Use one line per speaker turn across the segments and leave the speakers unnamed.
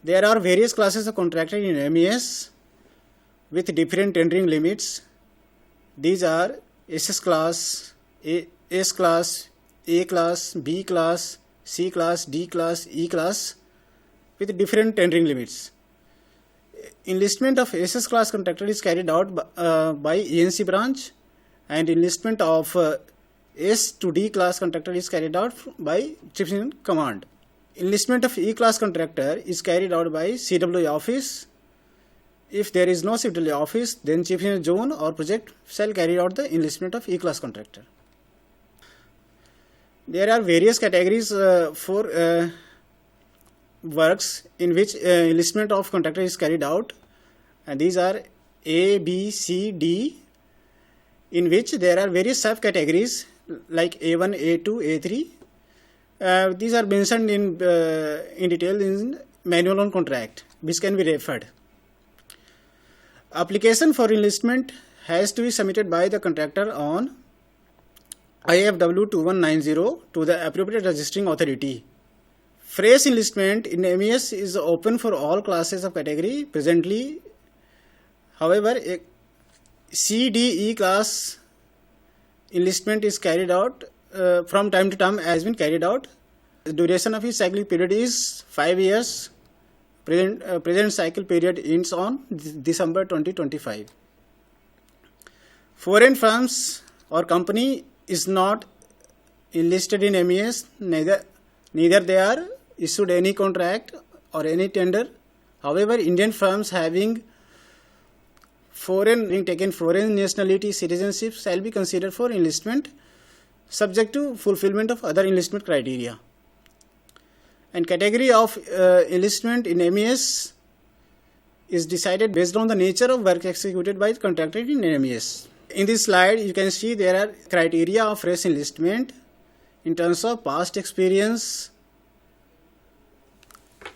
There are various classes of contractor in MES with different tendering limits. These are SS class, S class, A class, B class, C class, D class, E class with different tendering limits. Enlistment of SS class contractor is carried out by ENC branch, and enlistment of S to D class contractor is carried out by Chief Engineer Command. Enlistment of E class contractor is carried out by CWA office. If there is no CWA office, then Chief Engineer Zone or project shall carry out the enlistment of E class contractor. There are various categories for works in which enlistment of contractor is carried out, and these are A, B, C, D, in which there are various subcategories like A1, A2, A3. These are mentioned in detail in manual on contract, which can be referred. Application for enlistment has to be submitted by the contractor on IFW 2190 to the appropriate registering authority. Fresh enlistment in MES is open for all classes of category presently. However, a C, D, E class enlistment is carried out from time to time, has been carried out. The duration of its cyclic period is 5 years. Present cycle period ends on December 2025. Foreign firms or company is not enlisted in MES, neither they are issued any contract or any tender. However, Indian firms having taken foreign nationality citizenship shall be considered for enlistment, subject to fulfillment of other enlistment criteria. And category of enlistment in MES is decided based on the nature of work executed by the contractor in MES. In this slide, you can see there are criteria of fresh enlistment in terms of past experience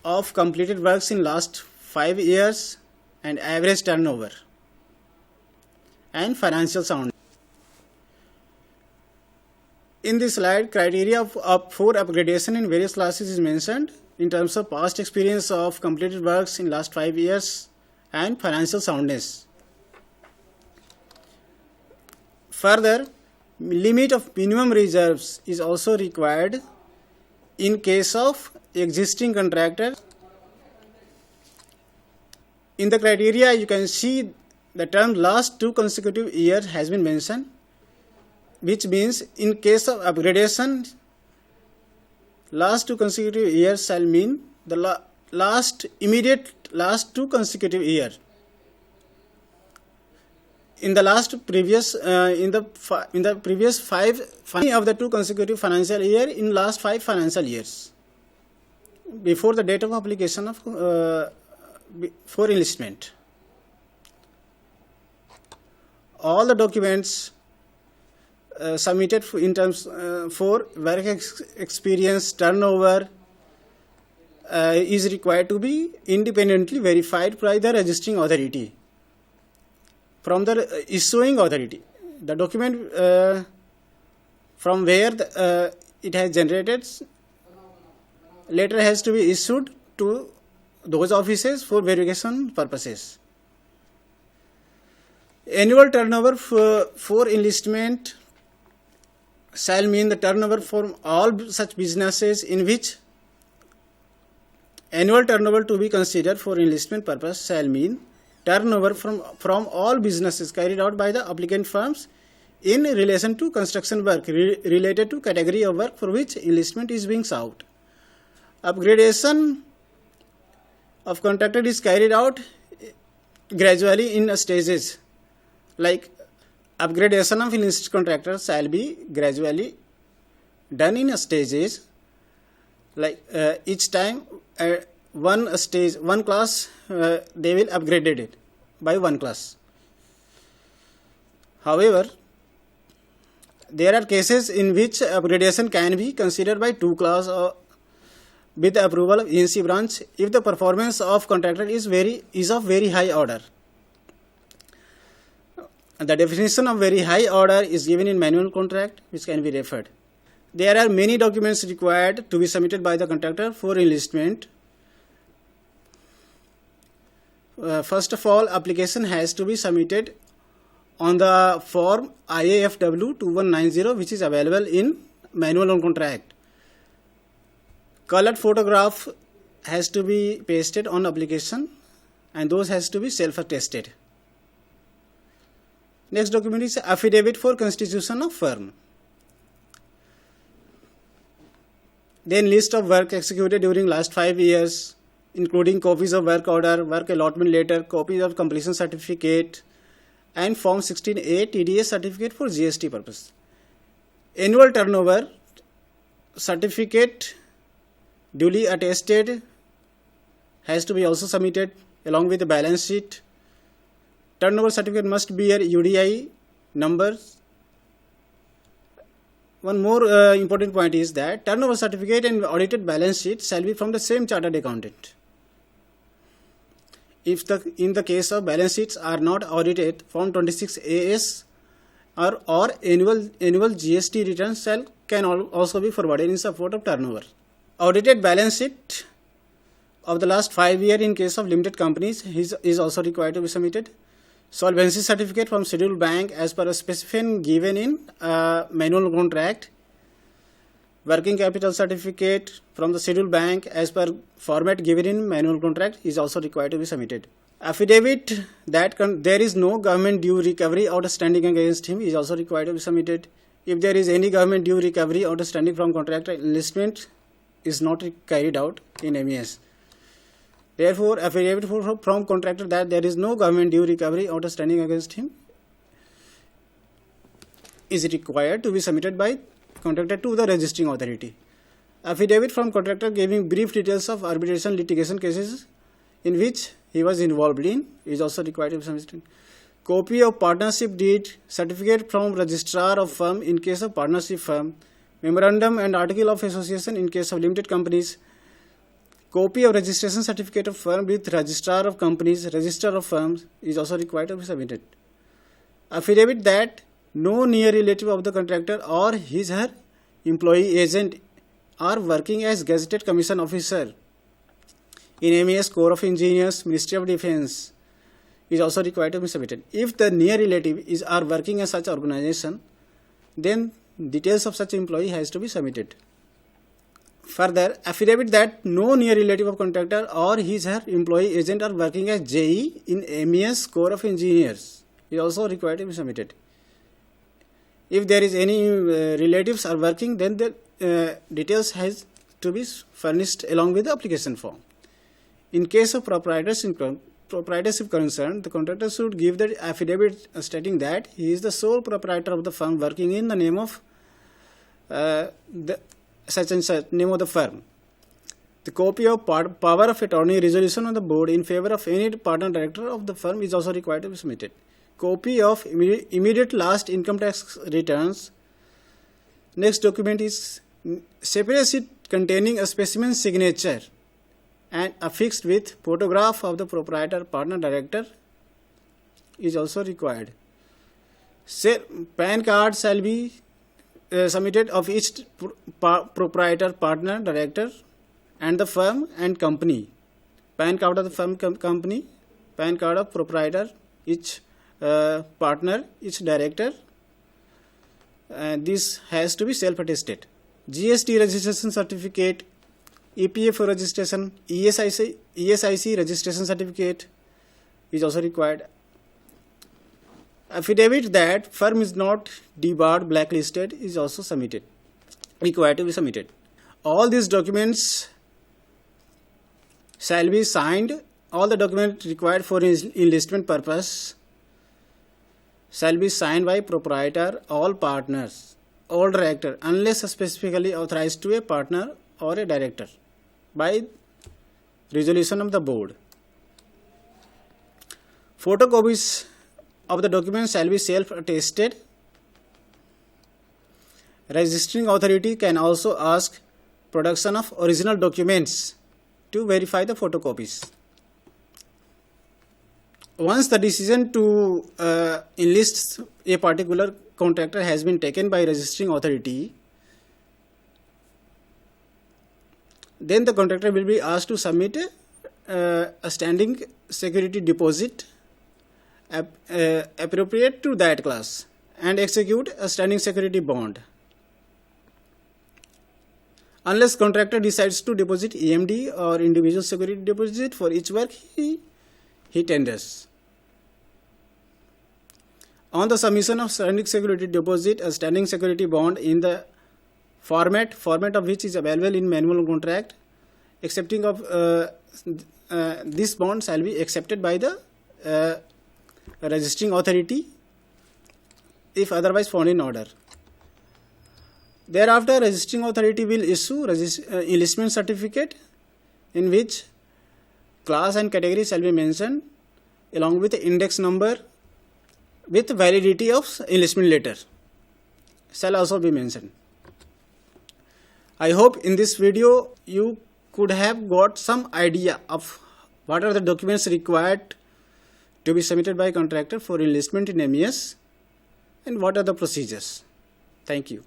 of completed works in last 5 years and average turnover and financial sound. In this slide, criteria for upgradation in various classes is mentioned in terms of past experience of completed works in last 5 years and financial soundness. Further, limit of minimum reserves is also required in case of existing contractor. In the criteria, you can see the term last 2 consecutive years has been mentioned, which means in case of upgradation, last 2 consecutive years shall mean the last 2 consecutive years. In the previous 5 of the 2 consecutive financial year in last 5 financial years before the date of application of for enlistment. All the documents submitted in terms for work experience turnover is required to be independently verified by the registering authority from the issuing authority. The document from where it has generated later has to be issued to those offices for verification purposes. Annual turnover for enlistment shall mean the turnover from all such businesses in which annual turnover to be considered for enlistment purpose shall mean turnover from all businesses carried out by the applicant firms in relation to construction work related to category of work for which enlistment is being sought. Upgradation of contractor is carried out gradually in stages. Like upgradation of enlisted contractor shall be gradually done in stages. Like each time one class they will upgrade it by one class. However, there are cases in which upgradation can be considered by 2 class with the approval of ENC branch if the performance of contractor is of very high order. The definition of very high order is given in manual contract, which can be referred. There are many documents required to be submitted by the contractor for enlistment. First of all, application has to be submitted on the form IAFW 2190, which is available in manual on contract. Colored photograph has to be pasted on application, and those has to be self-attested. Next document is affidavit for constitution of firm. Then list of work executed during last 5 years, including copies of work order, work allotment letter, copies of completion certificate, and Form 16A TDS certificate for GST purpose. Annual turnover certificate duly attested has to be also submitted along with the balance sheet. Turnover certificate must bear UDI numbers. One more important point is that turnover certificate and audited balance sheet shall be from the same chartered accountant. If in the case of balance sheets are not audited, Form 26 AS or annual GST returns can also be forwarded in support of turnover. Audited balance sheet of the last 5 years in case of limited companies is also required to be submitted. Solvency certificate from scheduled bank as per a specification given in manual contract. Working capital certificate from the scheduled bank as per format given in manual contract is also required to be submitted. Affidavit that there is no government due recovery outstanding against him is also required to be submitted. If there is any government due recovery outstanding from contractor, enlistment is not carried out in MES. Therefore, affidavit from contractor that there is no government due recovery outstanding against him is required to be submitted by contractor to the registering authority. Affidavit from contractor giving brief details of arbitration litigation cases in which he was involved in is also required to be submitted. Copy of partnership deed, certificate from registrar of firm in case of partnership firm, memorandum and article of association in case of limited companies, copy of registration certificate of firm with registrar of companies, register of firms is also required to be submitted. Affidavit that no near relative of the contractor or his/her employee agent are working as gazetted commission officer in MES, Corps of Engineers, Ministry of Defence is also required to be submitted. If the near relative are working in such organization, then details of such employee has to be submitted. Further, affidavit that no near relative of contractor or his/her employee agent are working as JE in MES, Corps of Engineers is also required to be submitted. If there is any relatives are working, then the details has to be furnished along with the application form. In case of proprietorship concern, the contractor should give the affidavit stating that he is the sole proprietor of the firm working in the name of such and such name of the firm. The copy of power of attorney resolution on the board in favor of any partner director of the firm is also required to be submitted. Copy of immediate last income tax returns. Next document is separate sheet containing a specimen signature and affixed with photograph of the proprietor partner director is also required. PAN card shall be submitted of each proprietor partner director and the firm and company. PAN card of the firm company, PAN card of proprietor, each partner, each director. This has to be self-attested. GST registration certificate, EPF registration, ESIC registration certificate is also required. Affidavit that firm is not debarred, blacklisted is also required to be submitted. All these documents shall be signed. All the documents required for enlistment purpose shall be signed by proprietor, all partners, all director, unless specifically authorized to a partner or a director by resolution of the board. Photocopies of the documents shall be self-attested. Registering authority can also ask production of original documents to verify the photocopies. Once the decision to enlist a particular contractor has been taken by registering authority, then the contractor will be asked to submit a standing security deposit appropriate to that class and execute a standing security bond. Unless contractor decides to deposit EMD or individual security deposit for each work he tenders. On the submission of standing security deposit, a standing security bond in the format of which is available in manual contract, accepting of this bond shall be accepted by the registering authority if otherwise found in order. Thereafter, registering authority will issue enlistment certificate in which class and category shall be mentioned along with the index number with validity of enlistment letter shall also be mentioned. I hope in this video you could have got some idea of what are the documents required to be submitted by contractor for enlistment in MES and what are the procedures. Thank you.